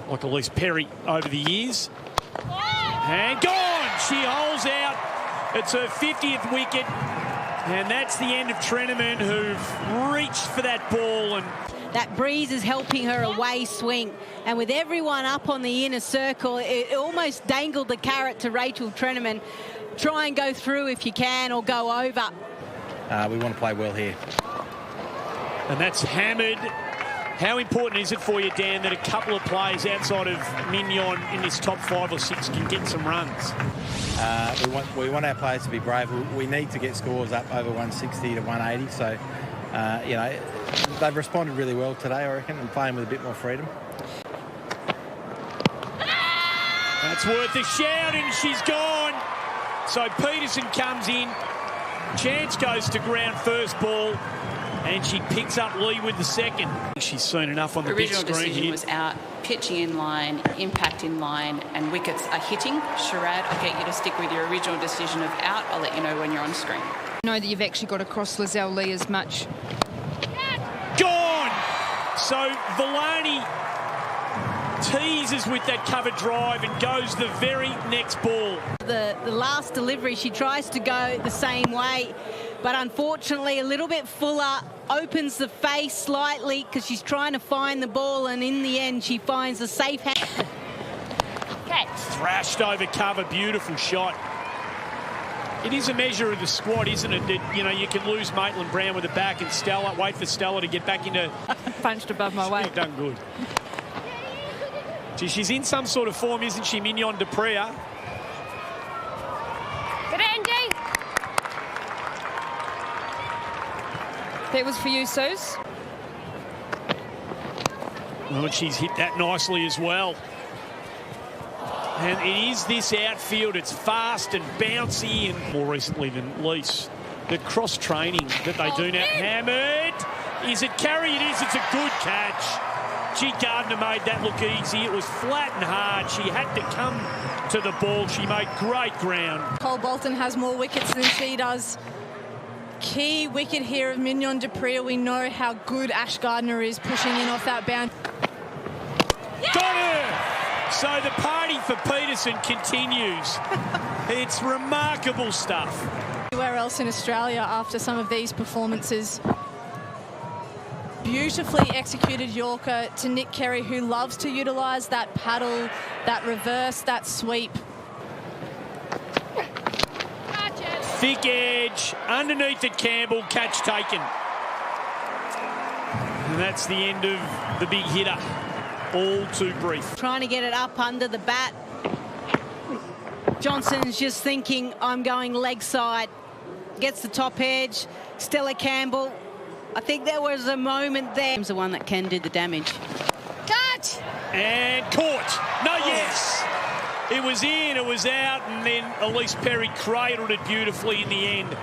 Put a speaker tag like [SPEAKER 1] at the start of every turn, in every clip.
[SPEAKER 1] like Elise Perry over the years. And gone! She holds out. It's her 50th wicket. And that's the end of Treneman, who've reached for that ball. And
[SPEAKER 2] that breeze is helping her away swing. And with everyone up on the inner circle, it almost dangled the carrot to Rachel Treneman. Try and go through if you can, or go over.
[SPEAKER 3] We want to play well here.
[SPEAKER 1] And that's hammered. How important is it for you, Dan, that a couple of players outside of Mignon in this top 5 or 6 can get some runs?
[SPEAKER 3] We want our players to be brave. We need to get scores up over 160 to 180. So, you know, they've responded really well today, I reckon, and playing with a bit more freedom.
[SPEAKER 1] That's worth a shout, and she's gone. So Peterson comes in. Chance goes to ground first ball, and she picks up Lee with the second. She's seen enough on the big screen here.
[SPEAKER 4] Original decision was out, pitching in line, impact in line, and wickets are hitting. Sharad, I'll get you to stick with your original decision of out. I'll let you know when you're on screen.
[SPEAKER 5] Know that you've actually got across Lizelle Lee as much.
[SPEAKER 1] Gone! So Villani teases with that cover drive and goes the very next ball.
[SPEAKER 2] The last delivery, she tries to go the same way, but unfortunately a little bit fuller, opens the face slightly because she's trying to find the ball, and in the end she finds a safe hand.
[SPEAKER 1] Thrashed over cover, beautiful shot. It is a measure of the squad, isn't it? That, you know, you can lose Maitland Brown with the back and Stella, wait for Stella to get back into...
[SPEAKER 5] Punched above my weight.
[SPEAKER 1] Done good. Gee, she's in some sort of form, isn't she, Mignon de Prea?
[SPEAKER 5] Good, Andy. That was for you, Suze.
[SPEAKER 1] Oh, and she's hit that nicely as well. And it is this outfield. It's fast and bouncy, and more recently than least, the cross-training that they do now. Hammered. Is it carry? It is. It's a good catch. G. Gardner made that look easy. It was flat and hard. She had to come to the ball. She made great ground.
[SPEAKER 6] Cole Bolton has more wickets than she does. Key wicket here of Mignon de Prea. We know how good Ash Gardner is pushing in off that bound.
[SPEAKER 1] Got her! So the party for Peterson continues. It's remarkable stuff.
[SPEAKER 6] Anywhere else in Australia after some of these performances. Beautifully executed Yorker to Nick Kerry, who loves to utilise that paddle, that reverse, that sweep.
[SPEAKER 1] Thick edge, underneath it Campbell, catch taken. And that's the end of the big hitter. All too brief.
[SPEAKER 2] Trying to get it up under the bat. Johnson's just thinking, I'm going leg side. Gets the top edge. Stella Campbell. I think there was a moment there. The one that can do the damage.
[SPEAKER 6] Catch!
[SPEAKER 1] And caught. No, yes. It was in, it was out, and then Elise Perry cradled it beautifully in the end.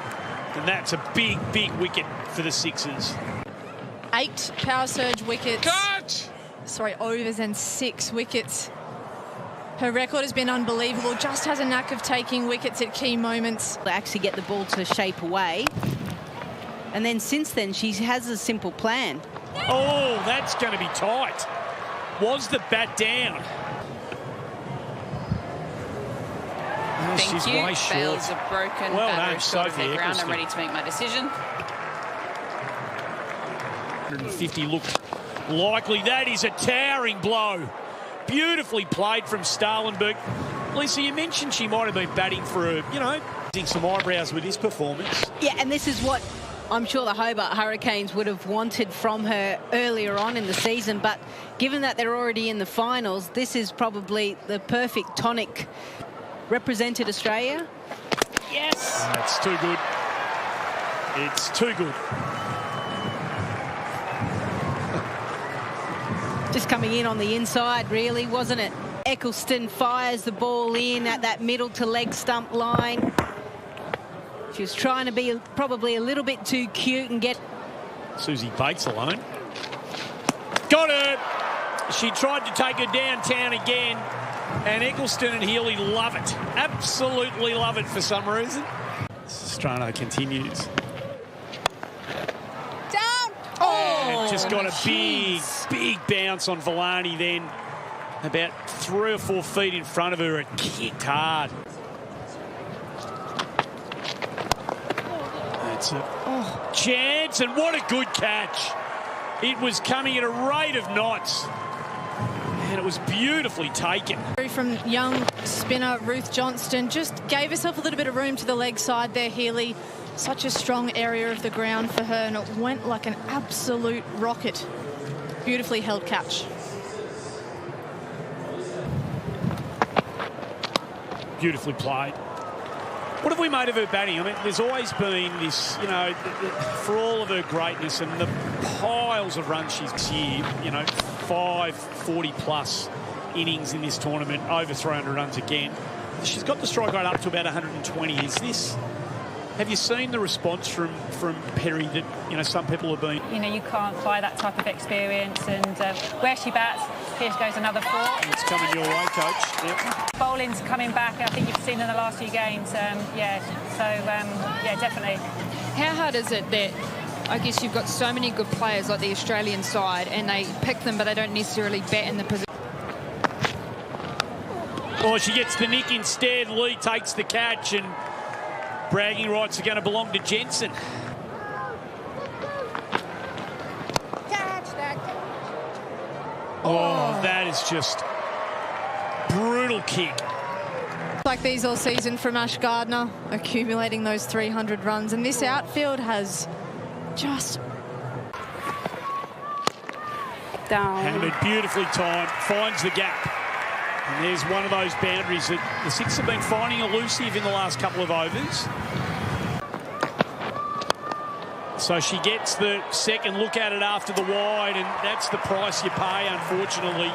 [SPEAKER 1] And that's a big, big wicket for the Sixers.
[SPEAKER 6] 8 power surge wickets.
[SPEAKER 1] Catch!
[SPEAKER 6] Sorry, overs and 6 wickets. Her record has been unbelievable. Just has a knack of taking wickets at key moments.
[SPEAKER 2] They actually get the ball to shape away. And then since then, she has a simple plan.
[SPEAKER 1] Oh, that's going to be tight. Was the bat down? Oh,
[SPEAKER 4] Thank
[SPEAKER 1] she's
[SPEAKER 4] you.
[SPEAKER 1] way short.
[SPEAKER 4] Bails are broken.
[SPEAKER 1] Well
[SPEAKER 4] Batter
[SPEAKER 1] done,
[SPEAKER 4] is short of
[SPEAKER 1] Sophie
[SPEAKER 4] their ground. I'm
[SPEAKER 1] Eccleston.
[SPEAKER 4] ready to make my decision.
[SPEAKER 1] 150 looked likely. That is a towering blow. Beautifully played from Starlenberg. Lisa, you mentioned she might have been batting for a, you know, some eyebrows with this performance.
[SPEAKER 2] Yeah, and this is what I'm sure the Hobart Hurricanes would have wanted from her earlier on in the season, but given that they're already in the finals, this is probably the perfect tonic. Represented Australia. Yes!
[SPEAKER 1] That's too good. It's too good.
[SPEAKER 2] Just coming in on the inside, really, wasn't it? Eccleston fires the ball in at that middle to leg stump line. She was trying to be probably a little bit too cute and get...
[SPEAKER 1] Susie Bates alone. Got her! She tried to take her downtown again, and Eccleston and Healy love it. Absolutely love it for some reason. Strano continues.
[SPEAKER 6] Down!
[SPEAKER 1] Oh! And just got a big, big bounce on Villani then. about 3 or 4 feet in front of her. It kicked hard. That's a chance, and what a good catch. It was coming at a rate of knots, and it was beautifully taken.
[SPEAKER 6] From young spinner Ruth Johnston, just gave herself a little bit of room to the leg side there, Healy. Such a strong area of the ground for her, and it went like an absolute rocket. Beautifully held catch.
[SPEAKER 1] Beautifully played. What have we made of her batting? I mean, there's always been this, you know, for all of her greatness and the piles of runs she's here, you know, 540-plus innings in this tournament, over 300 runs again. She's got the strike rate up to about 120. Is this... Have you seen the response from Perry that, you know, some people have been...
[SPEAKER 7] You know, you can't buy that type of experience, and where she bats, here goes another 4.
[SPEAKER 1] It's coming your way, Coach. Yep.
[SPEAKER 7] Bowling's coming back, I think you've seen in the last few games. Yeah, definitely.
[SPEAKER 5] How hard is it that, I guess you've got so many good players like the Australian side, and they pick them, but they don't necessarily bat in the position?
[SPEAKER 1] Well, she gets the nick instead. Lee takes the catch, and bragging rights are going to belong to Jensen. Oh, that is just brutal kick.
[SPEAKER 6] Like these all season from Ash Gardner, accumulating those 300 runs. And this outfield has just...
[SPEAKER 7] Down.
[SPEAKER 1] Hammered beautifully timed, finds the gap. And there's one of those boundaries that the Six have been finding elusive in the last couple of overs. So she gets the second look at it after the wide, and that's the price you pay, unfortunately.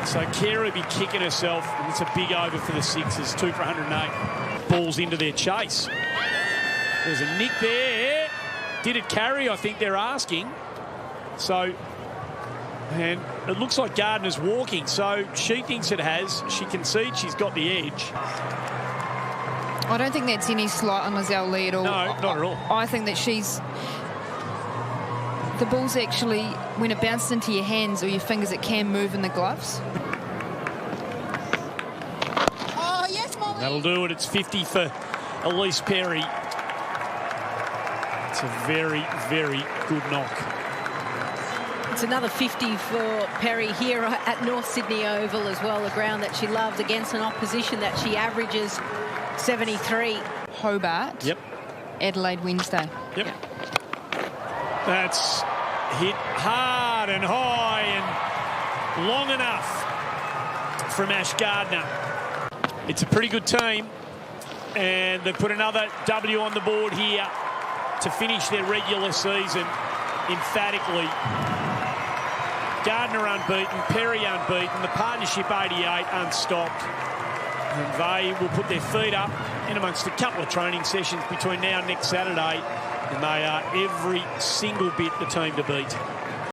[SPEAKER 1] So Kara will be kicking herself, and it's a big over for the Sixers, 2 for 108. Balls into their chase. There's a nick there. Did it carry, I think they're asking. So... And it looks like Gardner's walking, so she thinks it has. She concedes she's got the edge.
[SPEAKER 5] I don't think that's any slight on Lizelle Lee at all.
[SPEAKER 1] No, not at all.
[SPEAKER 5] I think that she's... The ball's actually, when it bounces into your hands or your fingers, it can move in the gloves.
[SPEAKER 6] Oh, yes, Molly.
[SPEAKER 1] That'll do it. It's 50 for Elise Perry. It's a very, very good knock.
[SPEAKER 2] It's another 50 for Perry here at North Sydney Oval as well, a ground that she loves against an opposition that she averages 73.
[SPEAKER 5] Hobart.
[SPEAKER 1] Yep.
[SPEAKER 5] Adelaide Wednesday.
[SPEAKER 1] Yep. That's hit hard and high and long enough from Ash Gardner. It's a pretty good team, and they've put another W on the board here to finish their regular season emphatically. Gardner unbeaten, Perry unbeaten, the partnership 88 unstopped. And they will put their feet up in amongst a couple of training sessions between now and next Saturday. And they are every single bit the team to beat.